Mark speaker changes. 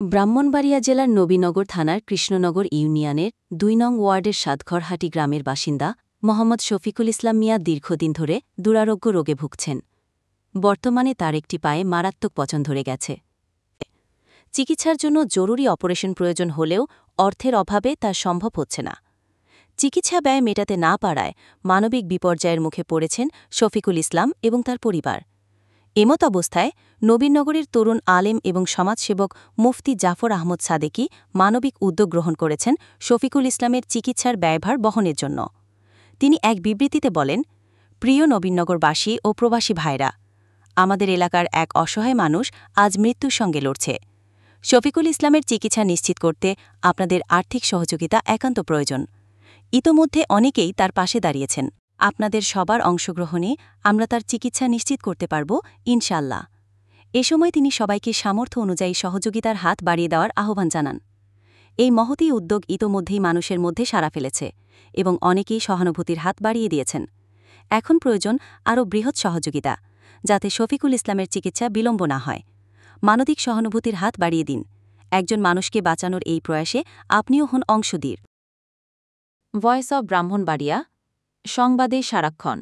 Speaker 1: ব্রাহ্মণবাড়িয়া জেলার নবীনগর থানার কৃষ্ণনগর ইউনিয়নের ২ নং ওয়ার্ডের সাতঘরহাটি গ্রামের বাসিন্দা মোহাম্মদ শফিকুল ইসলাম মিয়া দীর্ঘদিন ধরে দুরারোগ্য রোগে ভুগছেন। বর্তমানে তার একটি পায়ে মারাত্মক পচন ধরে গেছে। চিকিৎসার জন্য জরুরি অপারেশন প্রয়োজন হলেও অর্থের অভাবে তা সম্ভব হচ্ছে না। চিকিৎসা ব্যয় মেটাতে না পারায় মানবিক বিপর্যয়ের মুখে পড়েছেন শফিকুল ইসলাম এবং তার পরিবার। এমত অবস্থায় নবীনগরের তরুণ আলেম এবং সমাজসেবক মুফতি জাফর আহমদ সাদেকি মানবিক উদ্যোগ গ্রহণ করেছেন শফিকুল ইসলামের চিকিৎসার ব্যয়ভার বহনের জন্য। তিনি এক বিবৃতিতে বলেন, প্রিয় নবীনগরবাসী ও প্রবাসী ভাইরা, আমাদের এলাকার এক অসহায় মানুষ আজ মৃত্যুর সঙ্গে লড়ছে। শফিকুল ইসলামের চিকিৎসা নিশ্চিত করতে আপনাদের আর্থিক সহযোগিতা একান্ত প্রয়োজন। ইতোমধ্যে অনেকেই তার পাশে দাঁড়িয়েছেন। আপনাদের সবার অংশগ্রহণে আমরা তার চিকিৎসা নিশ্চিত করতে পারব ইনশাল্লাহ। এ সময় তিনি সবাইকে সামর্থ্য অনুযায়ী সহযোগিতার হাত বাড়িয়ে দেওয়ার আহ্বান জানান। এই মহতী উদ্যোগ ইতোমধ্যেই মানুষের মধ্যে সাড়া ফেলেছে এবং অনেকেই সহানুভূতির হাত বাড়িয়ে দিয়েছেন। এখন প্রয়োজন আরও বৃহৎ সহযোগিতা, যাতে শফিকুল ইসলামের চিকিৎসা বিলম্ব না হয়। মানবিক সহানুভূতির হাত বাড়িয়ে দিন। একজন মানুষকে বাঁচানোর এই প্রয়াসে আপনিও হন অংশধীর। ভয়েস অব ব্রাহ্মণবাড়িয়া, সংবাদে সারাক্ষণ।